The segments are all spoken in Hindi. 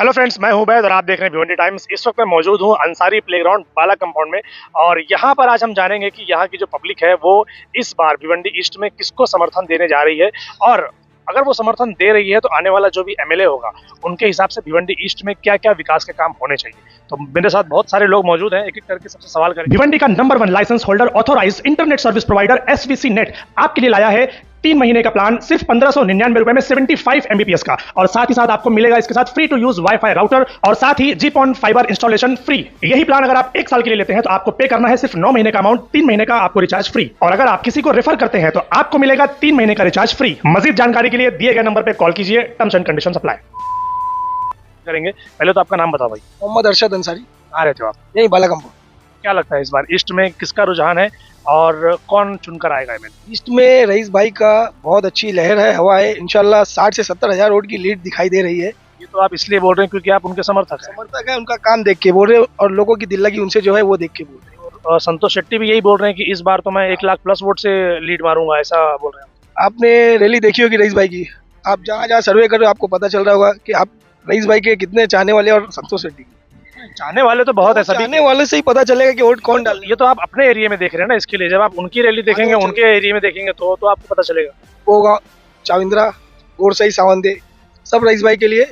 हेलो फ्रेंड्स, मैं हूं बैद और आप देख रहे हैं भिवंडी टाइम्स। इस वक्त मैं मौजूद हूं अंसारी प्लेग्राउंड बाला कंपाउंड में और यहां पर आज हम जानेंगे कि यहां की जो पब्लिक है वो इस बार भिवंडी ईस्ट में किसको समर्थन देने जा रही है और अगर वो समर्थन दे रही है तो आने वाला जो भी एमएलए होगा उनके हिसाब से भिवंडी ईस्ट में क्या क्या विकास के काम होने चाहिए। तो मेरे साथ बहुत सारे लोग मौजूद हैं, एक एक करके सबसे सवाल करें। भिवंडी का number 1 license holder authorised internet service provider SVC net आपके लिए लाया है 3 महीने का प्लान सिर्फ 1599 रुपए में 75 एमबीपीएस का और साथ ही साथ आपको मिलेगा इसके साथ free to use wifi router और साथ ही जीपॉन फाइबर इंस्टॉलेशन फ्री। यही प्लान अगर आप 1 साल के लिए लेते हैं तो आपको पे करना है सिर्फ 9 महीने का अमाउंट, 3 महीने का आपको रिचार्ज फ्री और अगर आप किसी को रेफर करते हैं तो आपको मिलेगा 3 महीने का रिचार्ज फ्री। मजीद जानकारी के लिए दिए गए नंबर पर कॉल कीजिए, टर्म्स एंड कंडीशन अप्लाई करेंगे। पहले तो आपका नाम बताओ भाई। मोहम्मद अरशद अंसारी। आ रहे थे आप यही बाला कंपाउंड। क्या लगता है इस बार ईस्ट में किसका रुझान है और कौन चुनकर आएगा एमएलए? ईस्ट में रईस भाई का बहुत अच्छी लहर है, हवा है। इंशाल्लाह 60 से 70 हजार वोट की लीड दिखाई दे रही है। ये तो आप इसलिए बोल रहे हैं क्योंकि आप उनके समर्थक हैं। समर्थक है, उनका काम देख के बोल रहे हैं और लोगों की दिल लगी उनसे जो है वो देख के बोल रहे हैं। और संतोष शेट्टी भी यही बोल रहे हैं कि इस बार तो मैं 1 लाख प्लस वोट से लीड मारूंगा, ऐसा बोल रहे हैं। आपने रैली देखी होगी रईस भाई की, आप जहाँ जहाँ सर्वे कर रहे हो आपको पता चल रहा होगा कि आप रईस भाई के कितने चाहने वाले और संतोष शेट्टी के चाहने वाले तो बहुत है, सभी चाहने वाले से ही पता चलेगा कि वोट कौन डाल। ये तो आप अपने एरिया में देख रहे हैं ना, इसके लिए जब आप उनकी रैली देखेंगे, उनके एरिया में देखेंगे तो आपको पता चलेगा। होगा चाविंद्रा, गोरसई, सावंदे सब रईस भाई के लिए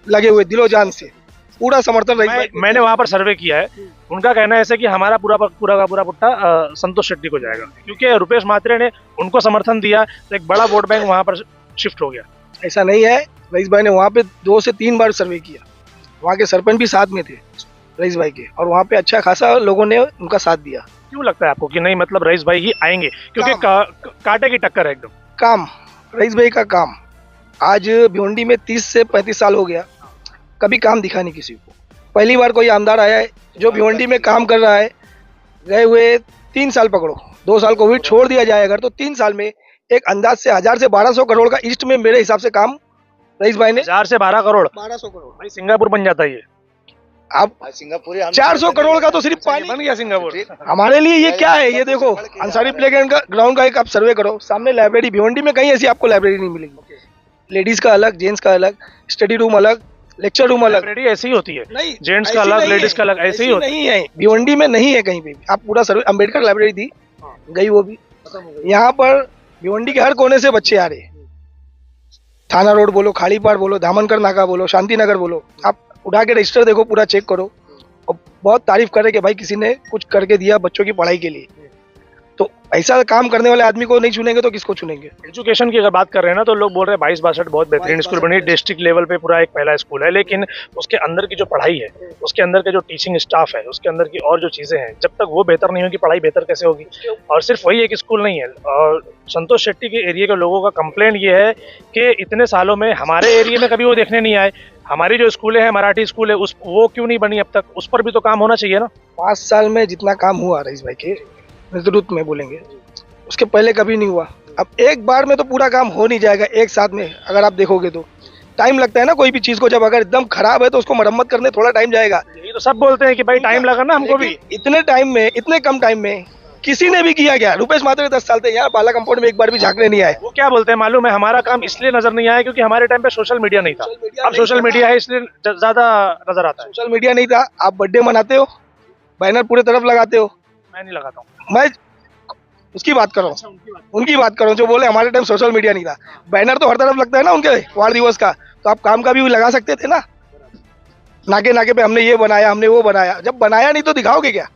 लगे हुए दिलो जान से, पूरा समर्थन रईस भाई। मैंने वहाँ पर सर्वे किया है, उनका कहना है ऐसे कि हमारा पूरा का पूरा पुट्टा संतोष शेट्टी को जाएगा क्योंकि रुपेश मात्रे ने उनको समर्थन दिया तो एक बड़ा वोट बैंक वहाँ पर शिफ्ट हो गया। ऐसा नहीं है, रईस भाई ने वहाँ पे 2 से 3 बार सर्वे किया, वहाँ के सरपंच भी साथ में थे रईस भाई के और वहाँ पे अच्छा खासा लोगों ने उनका साथ दिया। क्यों लगता है आपको कि नहीं मतलब रईस भाई ही आएंगे क्योंकि कांटे की टक्कर है एकदम? काम, रईस भाई का काम। आज भिवंडी में 30 से 35 साल हो गया, कभी काम दिखा नहीं किसी को। पहली बार कोई आमदार आया है जो भिवंडी में काम कर रहा है। गए हुए 3 साल पकड़ो, 2 साल कोविड छोड़ दिया जाए अगर, तो 3 साल में एक अंदाज से 1000 से 1200 करोड़ का ईस्ट में मेरे हिसाब से काम रईस भाई ने। 1000 से 12 करोड़ 1200 करोड़ भाई सिंगापुर बन जाता है ये। आप सिंगापुर 400 करोड़ का तो सिर्फ पानी बन गया सिंगापुर। हमारे लिए ये क्या है? ये देखो अंसारी प्लेग्राउंड का एक आप सर्वे करो, सामने लाइब्रेरी, भिवंडी में कहीं ऐसी आपको लाइब्रेरी नहीं मिलेगी। लेडीज का अलग, जेंट्स का अलग, स्टडी रूम अलग, लेक्चर रूम अलग। लाइब्रेरी ऐसी ही होती है, नहीं जेंट्स का अलग, लेडीज का अलग, ऐसे ही होता है। नहीं है भिवंडी में, नहीं है कहीं पे भी। आप पूरा सर्वे, अम्बेडकर लाइब्रेरी थी, गई वो भी। यहाँ पर भिवंडी के हर कोने से बच्चे आ रहे हैं। थाना रोड बोलो, खाड़ीपाड़ बोलो, धामनकर नाका बोलो, शांति नगर बोलो, आप उठा के रजिस्टर देखो, पूरा चेक करो और बहुत तारीफ करे कि भाई किसी ने कुछ करके दिया बच्चों की पढ़ाई के लिए। तो ऐसा काम करने वाले आदमी को नहीं चुनेंगे तो किसको चुनेंगे? एजुकेशन की अगर बात कर रहे हैं ना तो लोग बोल रहे हैं 22-62 बहुत बेहतरीन स्कूल बनी, डिस्ट्रिक्ट लेवल पे पूरा एक पहला स्कूल है, लेकिन उसके अंदर की जो पढ़ाई है, उसके अंदर के जो टीचिंग स्टाफ है, उसके अंदर की और जो चीजें हैं, जब तक वो बेहतर नहीं होगी पढ़ाई बेहतर कैसे होगी? और सिर्फ वही एक स्कूल नहीं है। और संतोष शेट्टी के एरिया के लोगों का कंप्लेंट ये है कि इतने सालों में हमारे एरिया में कभी वो देखने नहीं आए। हमारी जो स्कूल है, मराठी स्कूल है, वो क्यों नहीं बनी अब तक? उस पर भी तो काम होना चाहिए ना। 5 साल में जितना काम हुआ रईस भाई के नेतृत्व में बोलेंगे, उसके पहले कभी नहीं हुआ। अब एक बार में तो पूरा काम हो नहीं जाएगा एक साथ में। अगर आप देखोगे तो टाइम लगता है ना कोई भी चीज को, जब अगर एकदम खराब है तो उसको मरम्मत करने थोड़ा टाइम जाएगा। यही तो सब बोलते हैं कि भाई टाइम लगा ना हमको भी। इतने टाइम में, इतने कम टाइम में किसी ने भी किया क्या? रुपेश मात्रे 10 साल थे यहाँ, बाला कंपाउंड में एक बार भी झांकने नहीं आए। वो क्या बोलते हैं मालूम है? हमारा काम इसलिए नजर नहीं आया क्योंकि हमारे टाइम पे सोशल मीडिया नहीं था। अब सोशल मीडिया है इसलिए ज्यादा नजर आता है। सोशल मीडिया नहीं था, आप बर्थडे मनाते हो, बैनर पूरे तरफ लगाते हो। मैं नहीं लगाता हूँ, मैं उसकी बात कर रहा हूँ, उनकी बात कर रहा हूँ जो बोले हमारे टाइम सोशल मीडिया नहीं था। बैनर तो हर तरफ लगता है ना उनके वार दिवस का, तो आप काम का भी लगा सकते थे ना। नाके नाके पे हमने ये बनाया, हमने वो बनाया। जब बनाया नहीं तो दिखाओगे क्या?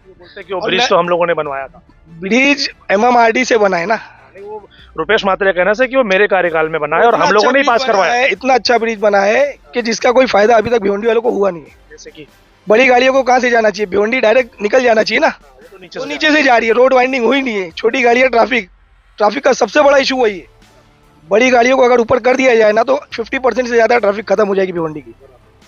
बोलते कि वो ब्रिज तो हम लोगों ने बनवाया था। ब्रिज MMRD से बना है ना, वो रुपेश मात्रे कहना से कि वो मेरे कार्यकाल में बना है और हम लोगों ने ही पास करवाया है। इतना अच्छा ब्रिज बना है कि जिसका कोई फायदा अभी तक भिवंडी वालों को हुआ नहीं है। जैसे कि बड़ी गाड़ियों को कहाँ से जाना चाहिए? भिवंडी डायरेक्ट निकल जाना चाहिए ना, तो नीचे से जा रही है, रोड वाइंडिंग हुई नहीं है। छोटी गाड़ियाँ, ट्रैफिक का सबसे बड़ा इशू वही है। बड़ी गाड़ियों को अगर ऊपर कर दिया जाए ना तो 50% से ज्यादा ट्रैफिक खत्म हो जाएगी भिवंडी की।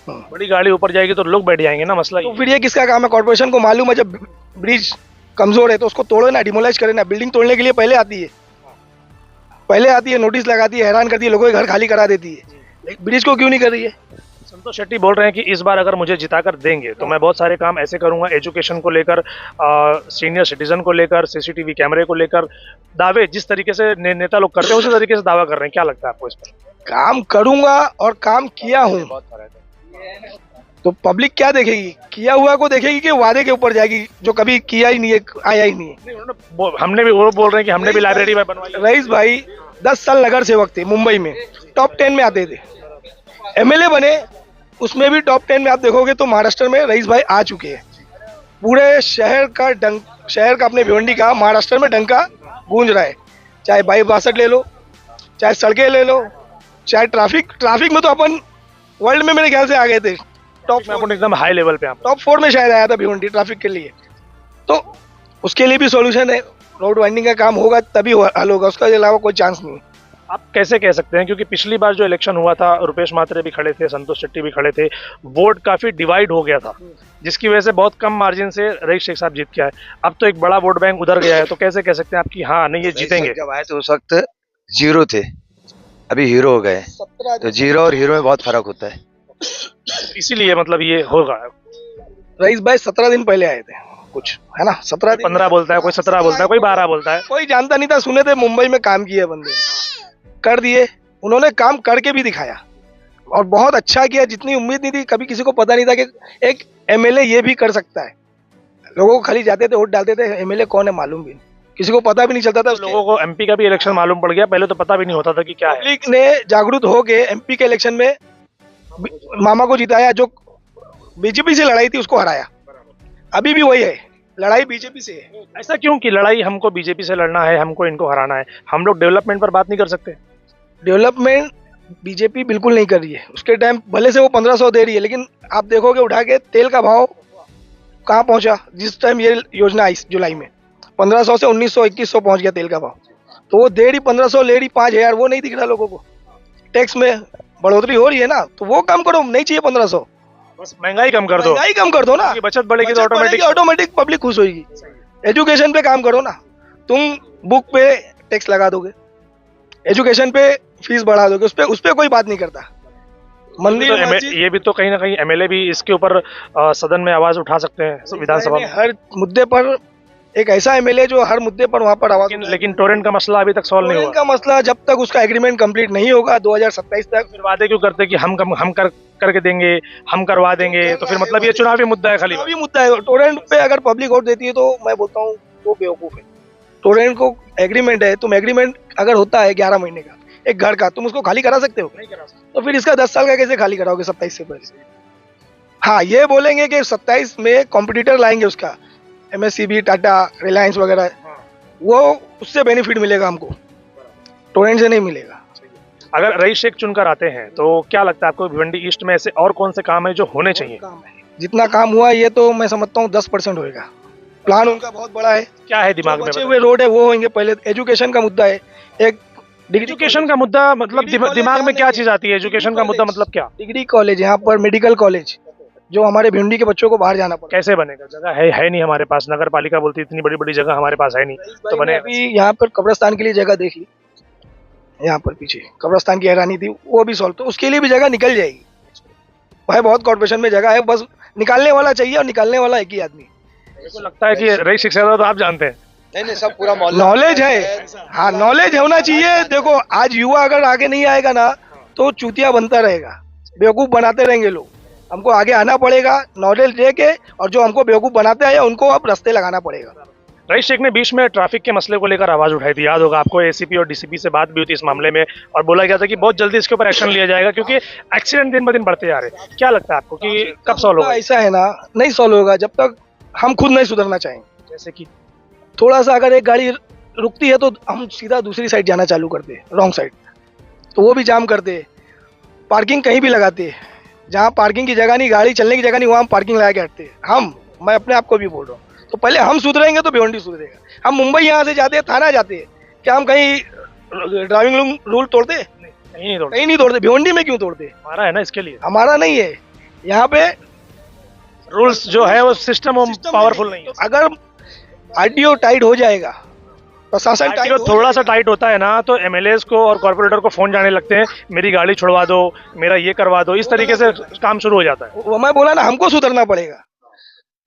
बड़ी गाड़ी ऊपर जाएगी तो लोग बैठ जाएंगे ना, मसला। तो फिर ये किसका काम है? कॉर्पोरेशन को मालूम है जब ब्रिज कमजोर है तो उसको तोड़ो ना, डिमोलाइज करे ना। बिल्डिंग तोड़ने के लिए पहले आती है, नोटिस लगाती है, हैरान करती है, लोगों के घर खाली करा देती है। ब्रिज को क्यों नहीं कर रही है? संतोष शेट्टी बोल रहे हैं कि इस बार अगर मुझे जिताकर देंगे तो मैं बहुत सारे काम ऐसे करूंगा, एजुकेशन को लेकर, सीनियर सिटीजन को लेकर, सीसीटीवी कैमरे को लेकर। दावे जिस तरीके से नेता लोग करते हैं उसी तरीके से दावा कर रहे हैं। क्या लगता है आपको इस पर? काम करूंगा और काम किया हूँ। तो पब्लिक क्या देखेगी? किया हुआ को देखेगी कि वादे के ऊपर जाएगी, जो कभी किया ही नहीं है, आया ही नहीं है। नहीं, हमने भी, वो बोल रहे हैं कि हमने भी लाइब्रेरी में बनवाई है। रईस भाई 10 साल नगर सेवक थे मुंबई में, टॉप 10 में आते थे। एमएलए बने, उसमें भी टॉप 10 में आप देखोगे तो महाराष्ट्र में रईस भाई आ चुके हैं। पूरे शहर का अपने भिवंडी का महाराष्ट्र में डंका गूंज रहा है। चाहे बाई 62 ले लो, चाहे सड़कें ले लो, चाहे ट्रैफिक में तो अपन वर्ल्ड में मेरे ख्याल से आ गए थे। टॉप में अपन एकदम हाई लेवल पे आप। टॉप 4 में शायद आया था भिवंडी ट्रैफिक के लिए। तो उसके लिए भी सॉल्यूशन है, रोड वाइंडिंग का काम होगा तभी हल होगा, उसका अलावा कोई चांस नहीं। आप कैसे कह सकते हैं, क्योंकि पिछली बार जो इलेक्शन हुआ था रुपेश मात्रे भी खड़े थे, संतोष शेट्टी भी खड़े थे, वोट काफी डिवाइड हो गया था, जिसकी वजह से बहुत कम मार्जिन से रईस शेख साहब जीत के आए। अब तो एक बड़ा वोट बैंक उधर गया है, तो कैसे कह सकते हैं आपकी हाँ नहीं ये जीतेंगे? जब आए तो उस वक्त जीरो थे, अभी हीरो हो गए। तो जीरो और हीरो में बहुत फर्क होता है, इसीलिए मतलब ये होगा। रईस भाई 17 दिन पहले आए थे कुछ, है ना? 17 दिन, 15 बोलता है कोई, 17 बोलता है कोई, 12 बोलता है। कोई जानता नहीं था। सुने थे मुंबई में काम किया बंदे ने, कर दिए उन्होंने, काम करके भी दिखाया और बहुत अच्छा किया। जितनी उम्मीद नहीं थी, कभी किसी को पता नहीं था कि एक एमएलए ये भी कर सकता है। लोगों को खाली जाते थे वोट डालते थे, एमएलए कौन है मालूम भी नहीं, किसी को पता भी नहीं चलता था। लोगों को एमपी का भी इलेक्शन मालूम पड़ गया, पहले तो पता भी नहीं होता था कि क्या है। पब्लिक ने जागरूक हो के एमपी के इलेक्शन में मामा को जिताया, जो बीजेपी से लड़ाई थी उसको हराया। अभी भी वही है, लड़ाई बीजेपी से है। ऐसा क्यों कि लड़ाई हमको बीजेपी से लड़ना है, हमको इनको हराना है? हम लोग डेवलपमेंट पर बात नहीं कर सकते? डेवलपमेंट बीजेपी बिल्कुल नहीं कर रही है। उसके टाइम भले से वो 1500 दे रही है, लेकिन आप देखोगे उठा के तेल का भाव कहाँ पहुंचा। जिस टाइम ये योजना आई जुलाई में, 1500 से 1900 2100 पहुंच गया तेल का भाव। तो वो दे रही 1500, ले रही 5000, वो नहीं दिख रहा लोगों को। टैक्स में बढ़ोतरी हो रही है ना, तो वो कम करो, नहीं चाहिए 1500, बस महंगाई कम कर दो। महंगाई कम कर दो ना, बचत बढ़ेगी तो ऑटोमेटिक पब्लिक खुश होगी। एजुकेशन पे काम करो ना, तुम बुक पे टैक्स लगा दोगे, एजुकेशन पे फीस बढ़ा दोगे, उस पे कोई बात नहीं करता। मंदिर मस्जिद, ये भी तो कहीं ना कहीं एमएलए भी इसके ऊपर सदन में आवाज उठा सकते हैं, विधानसभा में। हर मुद्दे पर एक ऐसा एमएलए जो हर मुद्दे पर वहां पर आवाज। लेकिन टोरेंट का मसला अभी तक सॉल्व नहीं हुआ। का मसला जब तक उसका एग्रीमेंट कंप्लीट नहीं होगा 2027 तक, फिर वादे क्यों करते कि हम करके देंगे, हम करवा देंगे, तो फिर मतलब ये चुनावी मुद्दा है, खाली चुनावी मुद्दा है। टोरेंट पे अगर पब्लिक वोट देती है तो मैं बोलता हूँ वो बेवकूफ है। टोरेंट को एग्रीमेंट है, तुम एग्रीमेंट अगर होता है 11 महीने का एक घर का, तुम उसको खाली करा सकते हो? तो फिर इसका 10 साल का कैसे खाली कराओगे 27 से पहले? हाँ, ये बोलेंगे कि 27 में कॉम्पिटिटर लाएंगे उसका, एमएससीबी, टाटा, रिलायंस वगैरह, वो उससे बेनिफिट मिलेगा हमको, टोरेंट से नहीं मिलेगा। अगर रईस शेख चुनकर आते हैं तो क्या लगता है आपको भिवंडी ईस्ट में ऐसे और कौन से काम है जो होने चाहिए? जितना काम हुआ ये तो मैं समझता हूँ 10% होएगा। प्लान उनका बहुत बड़ा है। क्या है दिमाग में? बचे हुए रोड है वो होंगे पहले। एजुकेशन का मुद्दा है, एक एजुकेशन का मुद्दा, मतलब दिमाग में क्या चीज आती है? एजुकेशन का मुद्दा मतलब क्या? डिग्री कॉलेज, यहाँ पर मेडिकल कॉलेज, जो हमारे भिवंडी के बच्चों को बाहर जाना पड़ता कैसे बनेगा? जगह है नहीं हमारे पास, नगर पालिका बोलती इतनी बड़ी बड़ी जगह हमारे पास है नहीं, तो बने अभी यहाँ पर कब्रिस्तान के लिए जगह देख ली, यहाँ पर पीछे कब्रिस्तान की हैरानी थी, वो भी सॉल्व, तो उसके लिए भी जगह निकल जाएगी भाई। बहुत कॉर्पोरेशन में जगह है, बस निकालने वाला चाहिए, और निकालने वाला एक ही आदमी। मेरे को लगता है कि रईस शेख साहब तो आप जानते हैं। नहीं सब पूरा नॉलेज है। हाँ, नॉलेज होना चाहिए। देखो आज युवा अगर आगे नहीं आएगा ना तो चूतिया बनता रहेगा, बेवकूफ बनाते रहेंगे लोग। हमको आगे आना पड़ेगा, नॉलेज लेके, और जो हमको बेवकूफ बनाते हैं उनको अब रास्ते लगाना पड़ेगा। रईस शेख ने बीच में ट्रैफिक के मसले को लेकर आवाज उठाई थी, याद होगा आपको। एसीपी और डीसीपी से बात भी हुई थी इस मामले में, और बोला गया था कि बहुत जल्दी इसके ऊपर एक्शन लिया जाएगा, क्योंकि एक्सीडेंट दिन ब दिन बढ़ते जा रहे हैं। क्या लगता है आपको कि कब सॉल्व होगा? ऐसा है ना, नहीं सॉल्व होगा जब तक हम खुद नहीं सुधरना चाहेंगे। जैसे कि थोड़ा सा अगर एक गाड़ी रुकती है तो हम सीधा दूसरी साइड जाना चालू करते हैं, रॉन्ग साइड, तो वो भी जाम करते हैं। पार्किंग कहीं भी लगाते हैं, जहाँ पार्किंग की जगह नहीं, गाड़ी चलने की जगह नहीं, वहाँ हम पार्किंग लगा के हटते हैं। मैं अपने आप को भी बोल रहा हूँ, तो पहले हम सुधरेंगे तो भिवंडी सुधरेगा। हम मुंबई यहाँ से जाते हैं, थाना जाते हैं, क्या हम कहीं ड्राइविंग रूल तोड़ते? कहीं नहीं तोड़ते। भिवंडी में क्यों तोड़ते? हमारा है ना, इसके लिए। हमारा नहीं है, यहाँ पे रूल्स जो है वो सिस्टम पावरफुल नहीं है। अगर आरटीओ टाइट हो जाएगा, प्रशासन टाइट, थोड़ा सा टाइट होता है ना, तो एमएलएस को और कॉर्पोरेटर को फोन जाने लगते हैं, मेरी गाड़ी छुड़वा दो, मेरा ये करवा दो, इस तरीके से काम शुरू हो जाता है। वो मैं बोला ना, हमको सुधरना पड़ेगा,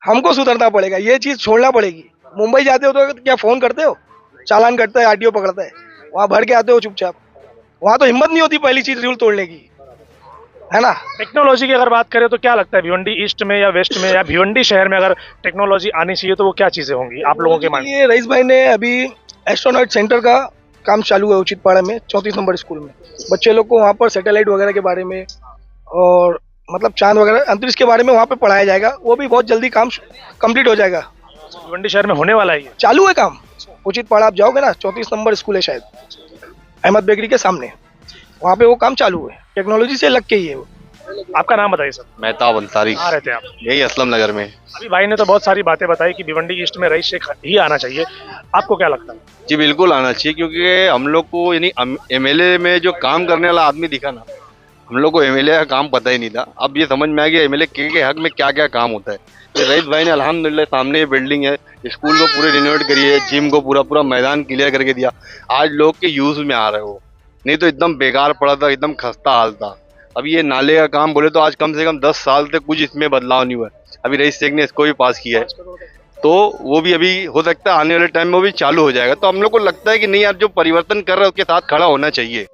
हमको सुधरना पड़ेगा, ये चीज छोड़ना पड़ेगी। मुंबई जाते हो तो क्या फोन करते हो, चालान कटता है, आरटीओ पकड़ता है, वहां भर के आते हो चुपचाप। वहां तो हिम्मत नहीं होती पहली चीज रूल तोड़ने की। है ना। टेक्नोलॉजी की अगर बात करें तो क्या लगता है भिवंडी ईस्ट में या वेस्ट में या भिवंडी शहर में अगर टेक्नोलॉजी आनी चाहिए तो वो क्या चीजें होंगी आप लोगों के माइंड में? ये रईस भाई ने अभी एस्ट्रोनॉट सेंटर का काम चालू है उचित पाड़ा में 34 नंबर स्कूल में। बच्चे लोग को वहाँ पर सैटेलाइट वगैरह के बारे में और मतलब चांद वगैरह अंतरिक्ष के बारे में वहाँ पे पढ़ाया जाएगा। वो भी बहुत जल्दी काम कंप्लीट हो जाएगा। भिवंडी शहर में होने वाला है ये। चालू है काम। उचित पाड़ा आप जाओगे ना 34 नंबर स्कूल है शायद अहमद बेकरी के सामने, वहाँ पे वो काम चालू है। टेक्नोलॉजी से लग के ही है वो। आपका नाम बताइए सर। मेहताब अंसारी, कहाँ रहते हैं आप? यही असलम नगर में। अभी भाई ने तो बहुत सारी बातें बताई कि भिवंडी ईस्ट में रईस शेख ही आना चाहिए, आपको क्या लगता है? जी बिल्कुल आना चाहिए, क्योंकि हम लोग को यानी एमएलए में जो काम करने वाला आदमी दिखा ना, हम लोग को एमएलए का काम पता ही नहीं था। अब ये समझ में आ गया एमएलए के हक में क्या क्या काम होता है। तो रईस भाई ने अल्हम्दुलिल्लाह सामने ये बिल्डिंग है, स्कूल को पूरे रिनोवेट करी है, जिम को पूरा मैदान क्लियर करके दिया। आज लोग के यूज में आ रहे हो, नहीं तो एकदम बेकार पड़ा था, एकदम खस्ता हाल था। अभी ये नाले का काम बोले तो आज कम से कम 10 साल तक कुछ इसमें बदलाव नहीं हुआ है। अभी रईस शेख ने इसको भी पास किया है, तो वो भी अभी हो सकता है आने वाले टाइम में वो भी चालू हो जाएगा। तो हम लोग को लगता है कि नहीं यार, जो परिवर्तन कर रहा है उसके साथ खड़ा होना चाहिए।